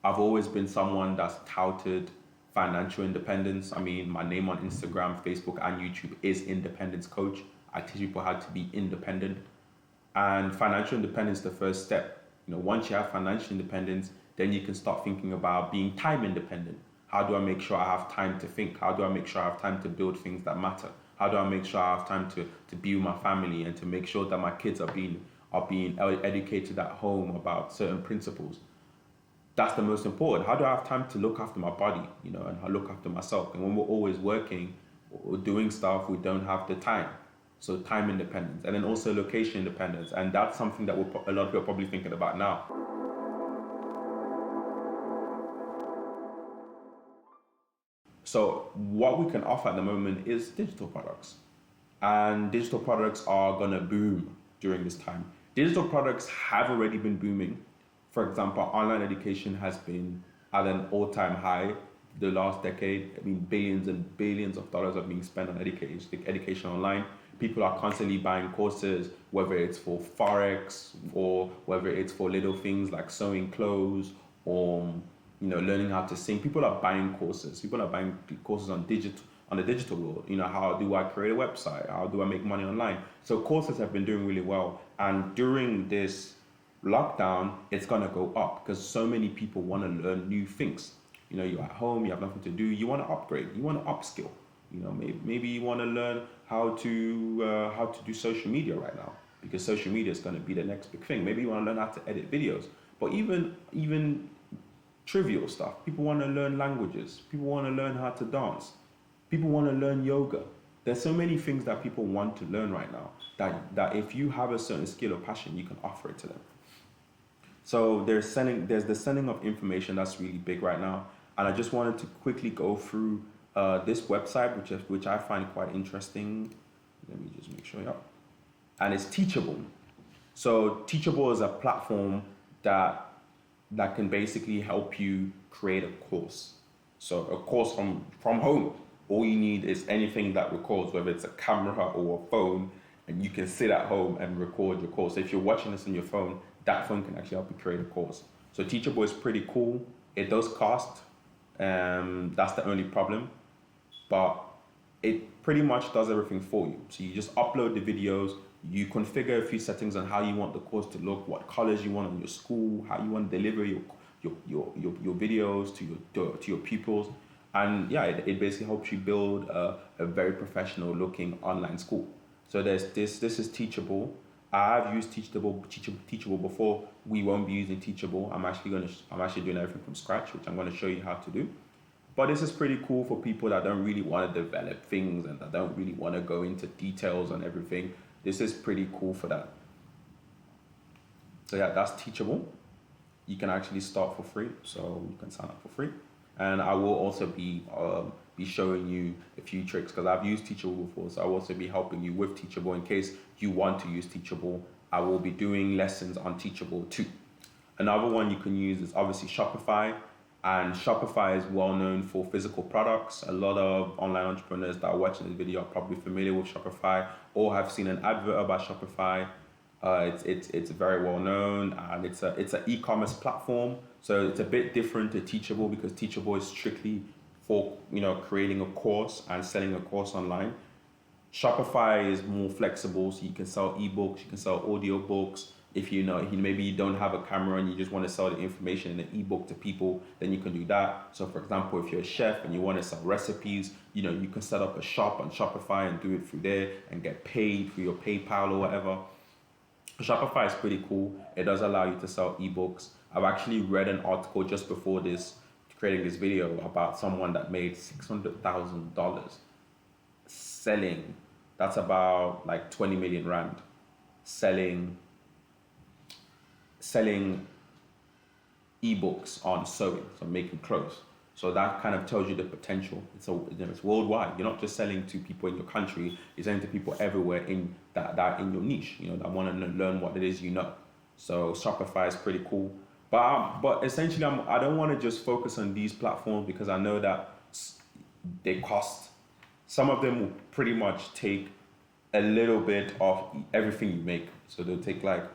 I've always been someone that's touted financial independence. I mean, my name on Instagram, Facebook, and YouTube is Independence Coach. I teach people how to be independent. And financial independence is the first step. Once you have financial independence, then you can start thinking about being time independent. How do I make sure I have time to think? How do I make sure I have time to build things that matter? How do I make sure I have time to be with my family and to make sure that my kids are being educated at home about certain principles? That's the most important. How do I have time to look after my body, and I look after myself? And when we're always working or doing stuff, we don't have the time. So time independence, and then also location independence, and that's something that a lot of people are probably thinking about now. So what we can offer at the moment is digital products, and digital products are gonna boom during this time. Digital products have already been booming. For example, online education has been at an all-time high the last decade. I mean, billions and billions of dollars are being spent on education online. People are constantly buying courses, whether it's for Forex or whether it's for little things like sewing clothes or learning how to sing. People are buying courses. People are buying courses on the digital world. How do I create a website? How do I make money online? So courses have been doing really well. And during this lockdown, it's gonna go up because so many people want to learn new things. You're at home, you have nothing to do, you want to upgrade, you want to upskill. Maybe you want to learn how to do social media right now because social media is going to be the next big thing. Maybe you want to learn how to edit videos, but even trivial stuff. People want to learn languages. People want to learn how to dance. People want to learn yoga. There's so many things that people want to learn right now that if you have a certain skill or passion, you can offer it to them. So there's the sending of information that's really big right now. And I just wanted to quickly go through this website, which I find quite interesting. Let me just make sure, yeah. And it's Teachable. So Teachable is a platform that can basically help you create a course. So a course from home. All you need is anything that records, whether it's a camera or a phone, and you can sit at home and record your course. So if you're watching this on your phone, that phone can actually help you create a course. So Teachable is pretty cool. It does cost. That's the only problem. But it pretty much does everything for you. So you just upload the videos, you configure a few settings on how you want the course to look, what colors you want on your school, how you want to deliver your videos to your pupils. And yeah, it basically helps you build a very professional looking online school. So this is Teachable. I've used Teachable before. We won't be using Teachable. I'm actually doing everything from scratch, which I'm going to show you how to do. But this is pretty cool for people that don't really want to develop things and that don't really want to go into details on everything. This is pretty cool for that. So yeah, that's Teachable. You can actually start for free, so you can sign up for free. And I will also be showing you a few tricks because I've used Teachable before, so I will also be helping you with Teachable in case you want to use Teachable. I will be doing lessons on Teachable too. Another one you can use is obviously Shopify. And Shopify is well known for physical products. A lot of online entrepreneurs that are watching this video are probably familiar with Shopify or have seen an advert about Shopify. It's very well known, and it's an e-commerce platform. So it's a bit different to Teachable because Teachable is strictly for creating a course and selling a course online. Shopify is more flexible, so you can sell ebooks, you can sell audiobooks. If maybe you don't have a camera and you just want to sell the information in an ebook to people, then you can do that. So for example, if you're a chef and you want to sell recipes, you can set up a shop on Shopify and do it through there and get paid through your PayPal or whatever. Shopify is pretty cool. It does allow you to sell ebooks. I've actually read an article just before creating this video about someone that made $600,000 selling. That's about like 20 million rand selling ebooks on sewing, so making clothes. So that kind of tells you the potential. It's worldwide. You're not just selling to people in your country. You're selling to people everywhere in that in your niche. That want to learn what it is. So Shopify is pretty cool. But essentially, I don't want to just focus on these platforms because I know that they cost. Some of them will pretty much take a little bit of everything you make. So they'll take like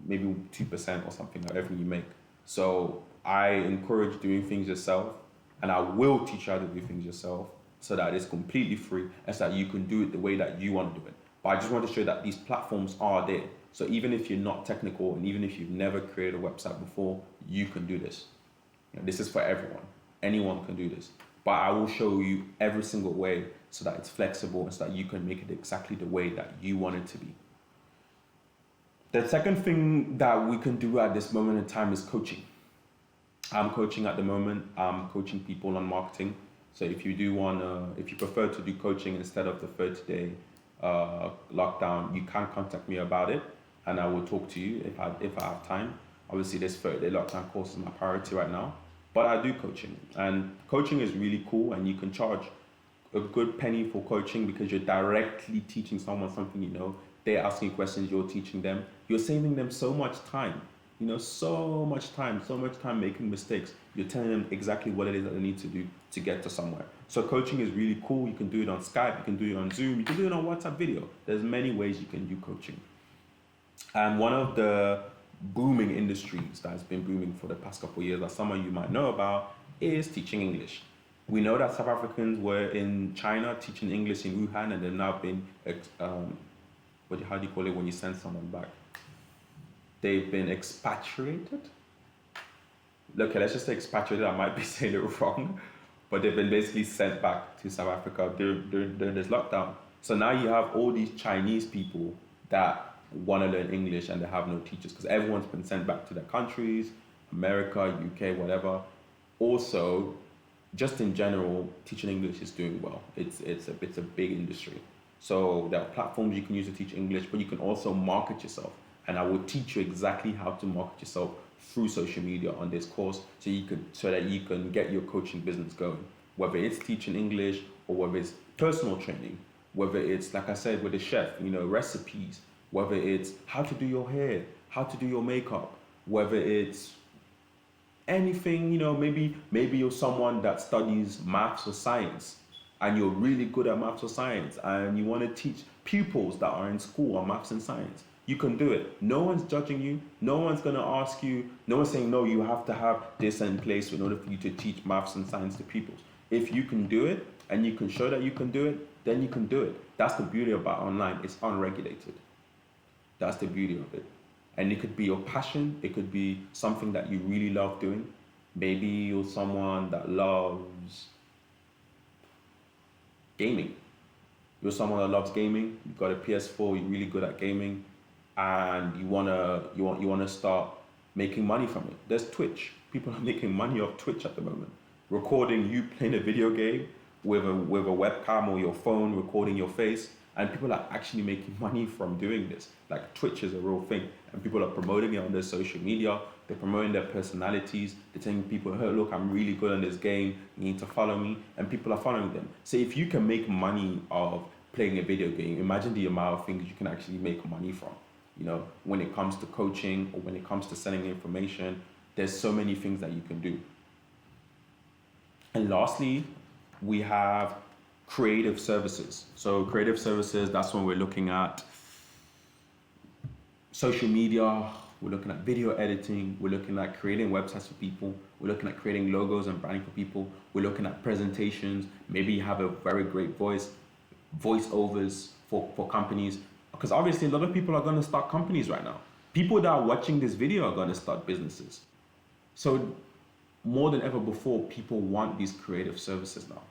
maybe 2% or something of everything you make. So I encourage doing things yourself, and I will teach you how to do things yourself so that it's completely free and so that you can do it the way that you want to do it. But I just want to show that these platforms are there. So even if you're not technical and even if you've never created a website before, you can do this. This is for everyone. Anyone can do this. But I will show you every single way so that it's flexible and so that you can make it exactly the way that you want it to be. The second thing that we can do at this moment in time is coaching. I'm coaching at the moment. I'm coaching people on marketing. So if you prefer to do coaching instead of the 30-day lockdown, you can contact me about it, and I will talk to you if I have time. Obviously, this 30-day lockdown course is my priority right now, but I do coaching, and coaching is really cool, and you can charge a good penny for coaching because you're directly teaching someone something you know. They're asking questions, you're teaching them. You're saving them so much time. So much time making mistakes. You're telling them exactly what it is that they need to do to get to somewhere. So coaching is really cool. You can do it on Skype, you can do it on Zoom, you can do it on WhatsApp video. There's many ways you can do coaching. And one of the booming industries that has been booming for the past couple of years that some of you might know about is teaching English. We know that South Africans were in China teaching English in Wuhan, and they've now been, how do you call it when you send someone back? They've been expatriated. Okay, let's just say expatriated. I might be saying it wrong, but they've been basically sent back to South Africa during this lockdown. So now you have all these Chinese people that want to learn English and they have no teachers because everyone's been sent back to their countries, America, UK, whatever. Also, just in general, teaching English is doing well. It's a big industry. So there are platforms you can use to teach English, but you can also market yourself. And I will teach you exactly how to market yourself through social media on this course so that you can get your coaching business going. Whether it's teaching English or whether it's personal training, whether it's, like I said, with a chef, recipes, whether it's how to do your hair, how to do your makeup, whether it's anything, maybe you're someone that studies maths or science and you're really good at maths or science and you want to teach pupils that are in school on maths and science. You can do it. No one's judging you. No one's going to ask you. No one's saying, no, you have to have this in place in order for you to teach maths and science to pupils. If you can do it and you can show that you can do it, then you can do it. That's the beauty about online. It's unregulated. That's the beauty of it. And it could be your passion. It could be something that you really love doing. Maybe you're someone that loves gaming. You're someone that loves gaming. You've got a PS4. You're really good at gaming. And you wanna start making money from it. There's Twitch. People are making money off Twitch at the moment. Recording you playing a video game with a webcam or your phone, recording your face, and people are actually making money from doing this. Like Twitch is a real thing, and people are promoting it on their social media. They're promoting their personalities. They're telling people, "Hey, look, I'm really good on this game. You need to follow me," and people are following them. So if you can make money of playing a video game, imagine the amount of things you can actually make money from. When it comes to coaching or when it comes to selling information, there's so many things that you can do. And lastly, we have creative services. So creative services, that's when we're looking at social media, we're looking at video editing, we're looking at creating websites for people, we're looking at creating logos and branding for people, we're looking at presentations, maybe you have a very great voiceovers for companies. Because obviously a lot of people are going to start companies right now. People that are watching this video are going to start businesses. So more than ever before, people want these creative services now.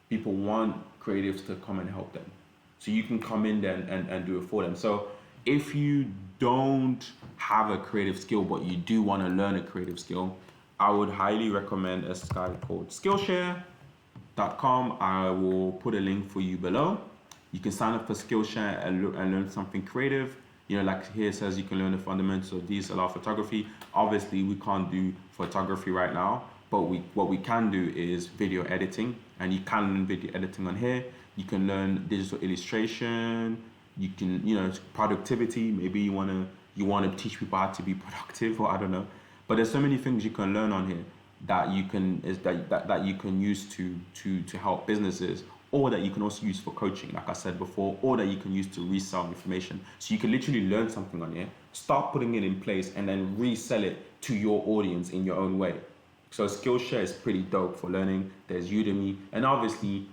People want creatives to come and help them. So you can come in there and do it for them. So if you don't have a creative skill, but you do want to learn a creative skill, I would highly recommend a site called Skillshare.com. I will put a link for you below. You can sign up for Skillshare and learn something creative. Like here it says you can learn the fundamentals of DSLR photography. Obviously, we can't do photography right now, but what we can do is video editing, and you can learn video editing on here. You can learn digital illustration. You can, productivity. Maybe you wanna teach people how to be productive, or I don't know. But there's so many things you can learn on here that you can use to help businesses, or that you can also use for coaching, like I said before, or that you can use to resell information. So you can literally learn something on here, start putting it in place, and then resell it to your audience in your own way. So Skillshare is pretty dope for learning. There's Udemy, and obviously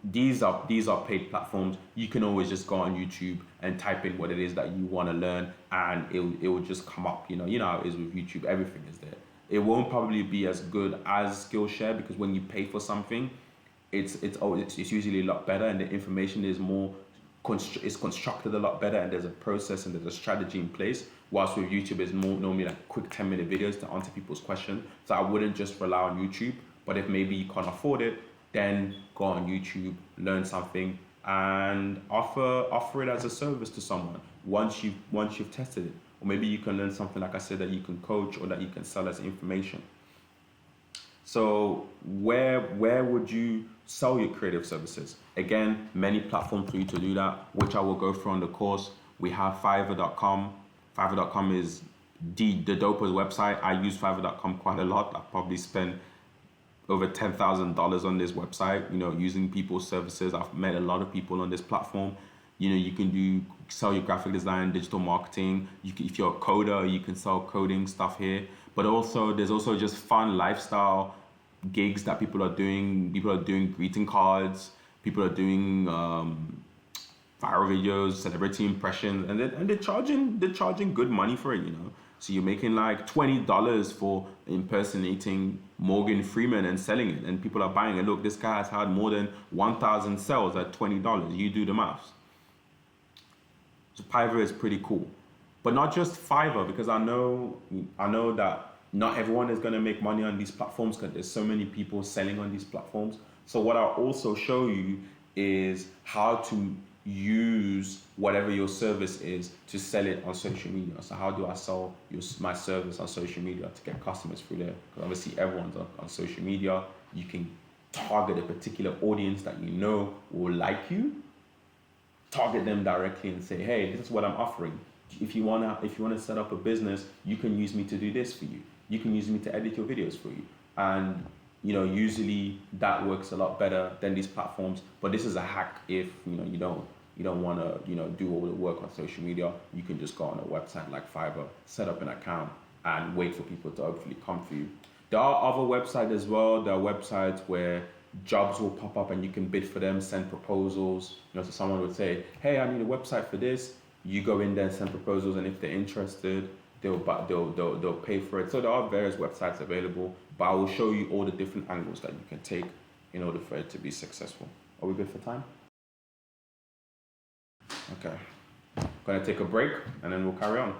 these are paid platforms. You can always just go on YouTube and type in what it is that you want to learn, and it will just come up. You know how it is with YouTube. Everything is there. It won't probably be as good as Skillshare because when you pay for something, it's usually a lot better, and the information is more it's constructed a lot better, and there's a process and there's a strategy in place. Whilst with YouTube, it's more normally like quick 10-minute videos to answer people's questions. So I wouldn't just rely on YouTube, but if maybe you can't afford it, then go on YouTube, learn something, and offer it as a service to someone once you've tested it. Or maybe you can learn something, like I said, that you can coach or that you can sell as information. So where would you sell your creative services? Again, many platforms for you to do that, which I will go through on the course. We have Fiverr.com. Fiverr.com is the dopest website. I use Fiverr.com quite a lot. I probably spend over $10,000 on this website, using people's services. I've met a lot of people on this platform. You can sell your graphic design, digital marketing. If you're a coder, you can sell coding stuff here. But there's also just fun lifestyle gigs that people are doing. People are doing greeting cards. People are doing viral videos, celebrity impressions, and they're charging good money for it. So you're making like $20 for impersonating Morgan Freeman and selling it, and people are buying it. Look, this guy has had more than 1,000 sales at $20. You do the maths. So Fiverr is pretty cool, but not just Fiverr, because I know that not everyone is going to make money on these platforms because there's so many people selling on these platforms. So what I'll also show you is how to use whatever your service is to sell it on social media. So how do I sell my service on social media to get customers through there? Because obviously everyone's on social media. You can target a particular audience that you know will like you. Target them directly and say, hey, this is what I'm offering. If you wanna set up a business, you can use me to do this for you. You can use me to edit your videos for you. And usually that works a lot better than these platforms. But this is a hack if you don't want to do all the work on social media. You can just go on a website like Fiverr, set up an account, and wait for people to hopefully come for you. There are other websites as well. There are websites where jobs will pop up and you can bid for them, send proposals. So someone would say, hey, I need a website for this. You go in there and send proposals, and if they're interested, they'll pay for it. So there are various websites available, but I will show you all the different angles that you can take in order for it to be successful. Are we good for time? Okay. I'm gonna take a break and then we'll carry on.